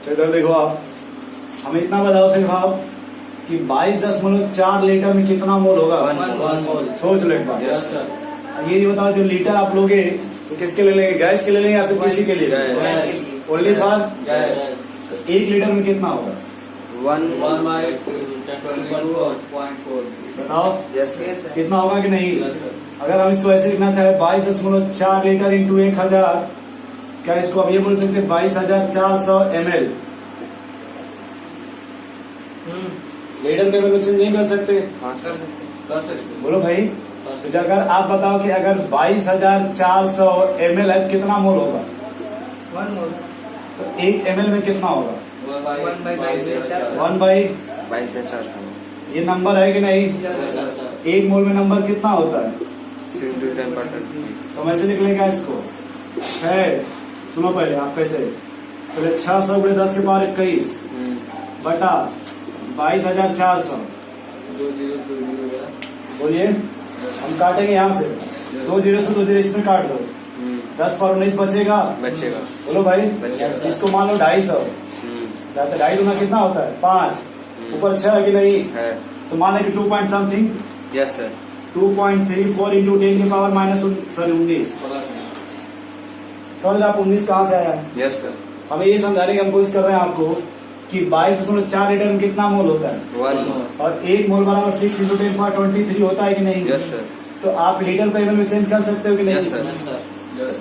तो इधर देखो आप, हमें इतना बताओ सिर्फ आप कि 22.4 लीटर में कितना मोल होगा। 1 मोल। सोच लो एक बार। Yes sir. ये बताओ जो लीटर आप लोगे तो किसके लिए लेंगे, गैस के लिए लेंगे या फिर किसी के लिए? Only for gas. 1 लीटर में कितना होगा 1/22.4। बताओ यस कितना होगा कि नहीं? सर। अगर हम इसको ऐसे लिखना चाहे 22.4 लीटर इंटू 1000, क्या इसको अब ये बोल सकते हैं 22,400 ml लीटर के में चेंज नहीं कर सकते? हाँ सर कर सकते। बोलो भाई। तो अगर आप बताओ कि अगर 22,400 ml है तो कितना मोल होगा? 1 मोल। तो 1 ml में कितना होगा? 1/22,400। ये नंबर है कि नहीं? एक मोल में नंबर कितना होता है? 10%। तो हम ऐसे निकलेगा इसको है। सुनो पहले आप कैसे, पहले 600 × 10⁻21 बटा 22,400। बोलिए, हम काटेंगे यहाँ से 2 जीरो से 2 जीरो इसमें काट दो, 10/19 बचेगा। बोलो भाई। बचेगा। इसको मान लो 250। 2.5 गुना कितना होता है? 5। ऊपर 6 है कि नहीं? तो मान लें कि 2 point something. Yes sir. 2.34 into 10⁻⁻19। समझ रहे आप 19 कहाँ से आया? Yes sir. हमें ये समझाने की हम कोशिश कर रहे हैं आपको कि 22.4 लीटर में कितना मोल होता है, 1 मोल। और 1 मोल बराबर 6 इंटू 10⁻23 होता है कि नहीं? Yes sir. तो आप लीटर पर ml में चेंज कर सकते हो कि नहीं? Yes sir.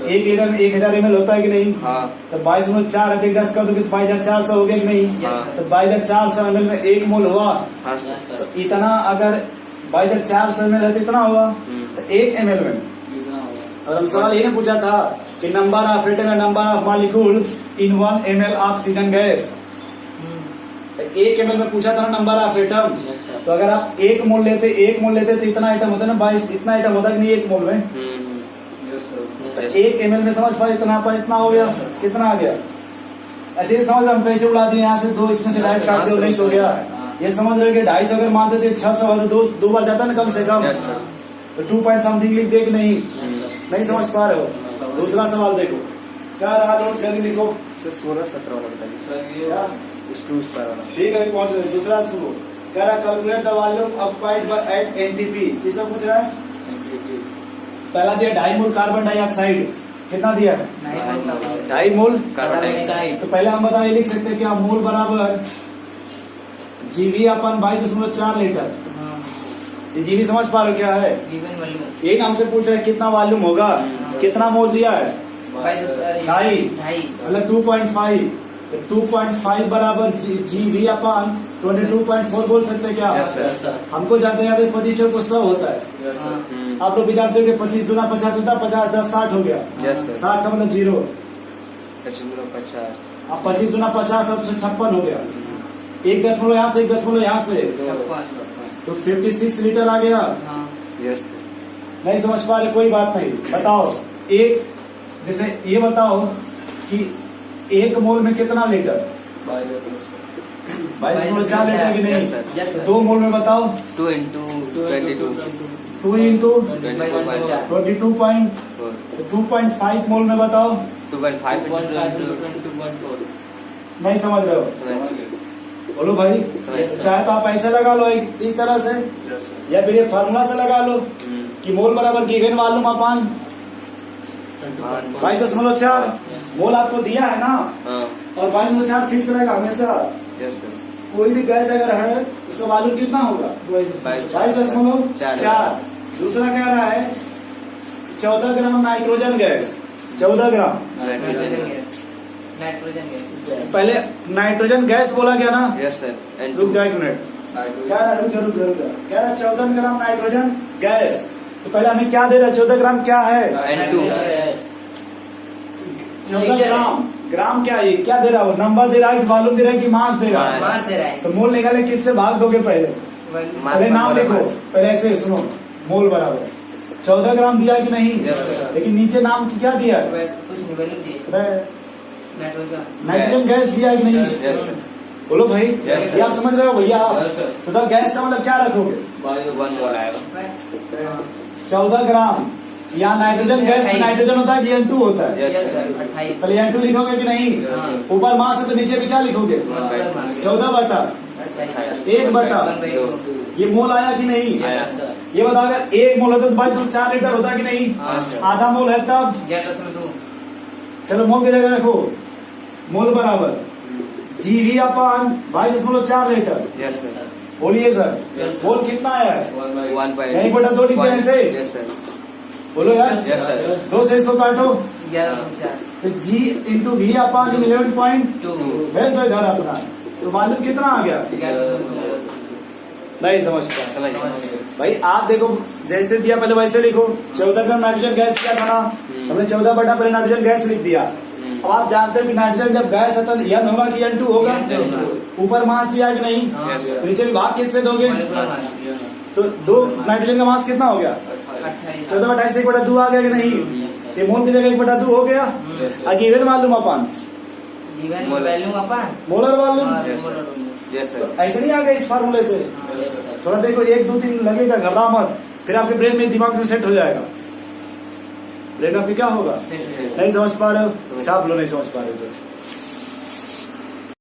1 लीटर में 1000 ml होता है कि नहीं? हाँ। तो 22.4 है, 10 कर दो तो 22,400 हो गया कि नहीं? हाँ। तो 22,400 ml में 1 मोल हुआ। हाँ सर। तो इतना अगर 22,400 ml है तो इतना होगा। तो 1 ml में, और हम सवाल ये पूछा था कि नंबर ऑफ एटम या number of molecule in 1 ml oxygen gas. 1 ml में पूछा था ना नंबर ऑफ एटम। तो अगर आप 1 मोल लेते तो इतना आइटम होता है ना 22, इतना आइटम होता है कि नहीं 1 मोल में? तो 1 ml में समझ पाए इतना पर इतना हो गया, कितना आ गया? अच्छा ये समझ हम कैसे उड़ा दिए, यहाँ से 2 इसमें से डायरेक्ट काट दिया, नहीं हो गया। ये समझ रहे कि 250 अगर मानते थे 600 तो 2 बार जाता ना कम से कम। तो 2 पॉइंट समथिंग लिख दे कि नहीं? नहीं समझ पा रहे हो? दूसरा सवाल देखो, क्या रहा? नोट जल्दी लिखो। 16-17 वाला बताइए। ठीक है पहुंच रहे। दूसरा सुनो, कह रहा calculate the volume occupied by at NTP. किसका पूछ रहा है? पहला दिया 2.5 मोल कार्बन डाइऑक्साइड। कितना दिया? 2.5 मोल कार्बन डाइऑक्साइड। तो पहले हम बताओ ये लिख सकते हैं क्या? मोल बराबर जीवी अपन 22.4 लीटर। ये जीवी समझ पा रहे हो क्या है? यही नाम से पूछ रहे हैं कितना वॉल्यूम होगा, कितना मोल दिया है? 2.5 मतलब 2.5। 2.5 बराबर जीवी अपन 22.4 बोल सकते हैं क्या? हमको जाते जाते 25 को 100 होता है। आप लोग भी जानते हो कि 25 दूना 50 होता है, 50 10 60 हो गया। 60 का मतलब 0। 50। अब 25 दूना 50 अब 56 हो गया। 1 दशमलव यहाँ से 1 दशमलव यहाँ से, तो 56 लीटर आ गया। नहीं समझ पा रहे? कोई बात नहीं। बताओ एक, जैसे ये बताओ कि 1 मोल में कितना लीटर? 22.4 लीटर की नहीं? 2 मोल में बताओ। 2 into 22। 2 इंटू 22.4। 2.5 मोल में बताओ। 2.5 into 22.4। नहीं समझ रहे हो? बोलो भाई। चाहे तो आप ऐसे लगा लो इस तरह से, या फिर ये फार्मूला से लगा लो कि मोल बराबर गिवन वॉल्यूम अपन 22.4 मोल आपको दिया है ना, और 22.4 फिक्स रहेगा हमेशा। कोई भी गैस अगर है उसका वॉल्यूम कितना होगा? 22.4। दूसरा कह रहा है 14 ग्राम नाइट्रोजन गैस। 14 ग्राम पहले नाइट्रोजन गैस बोला गया ना? रुक जाओ 1 मिनट। क्या रहा? रुक जा। कह रहा 14 ग्राम नाइट्रोजन गैस। तो पहले हमें क्या दे रहा है? 14 ग्राम क्या है? 14 ग्राम क्या है? क्या दे रहा है? नंबर दे रहा है, वॉल्यूम दे रहा है कि मास दे रहा है? तो मोल निकाले किससे भाग दोगे? पहले नाम लिखो। पहले ऐसे सुनो, मोल बराबर 14 ग्राम दिया कि नहीं? लेकिन नीचे नाम क्या दिया है? नाइट्रोजन गैस दिया कि नहीं? बोलो भाई। ये आप समझ रहे हो भैया? तो गैस का मतलब क्या रखोगे? 14 ग्राम यहाँ नाइट्रोजन गैस में नाइट्रोजन होता है, N2 होता है। Yes, yes sir. सर 28 पहले N2 लिखोगे कि नहीं? Yes, sir. ऊपर मास है तो नीचे भी क्या लिखोगे? 14/, 1/2। ये मोल आया कि नहीं? आया। ये बताओ अगर 1 मोल होता तो भाई 4 लीटर होता कि नहीं? हाँ, sir. आधा मोल है तब। 11.2 चलो मोल की जगह रखो, मोल बराबर GV अपन 22.4 लीटर। Yes, sir. बोलिए सर, Yes, sir. मोल कितना आया है? 1/2 लिख दें इसे। Yes, sir. बोलो यार। Yes, sir. 2 से इसको काटो 11.4 तो G इंटू V अपन 11.2। 2 बेस भाई घर अपना, तो मालूम कितना आ गया? 11.2 नहीं समझ पाया समझ गए। भाई। आप देखो जैसे दिया पहले वैसे लिखो। 14 ग्राम नाइट्रोजन गैस दिया था ना, हमने 14/, पहले नाइट्रोजन गैस लिख दिया। अब आप जानते हैं कि नाइट्रोजन जब गैस है तो N होगा कि N2 होगा? ऊपर मास दिया कि नहीं? Yes, sir. नीचे विभाग किससे दोगे? तो 2 नाइट्रोजन का मास कितना हो गया? 14/28 1/2 आ गया कि नहीं? ये मोल की जगह 1/2 हो गया। Yes, sir. आगे इवन मालूम अपन, गिवन वैल्यू अपन मोलर मालूम। Yes, sir. Yes, sir. ऐसे नहीं आ गया इस फार्मूले से। थोड़ा देखो 1 2 3 लगेगा, घबरा मत, फिर आपके ब्रेन में दिमाग में सेट हो जाएगा। ब्रेन आपकी क्या होगा? नहीं समझ पा रहे हो? छाप लो, नहीं समझ पा रहे हो तो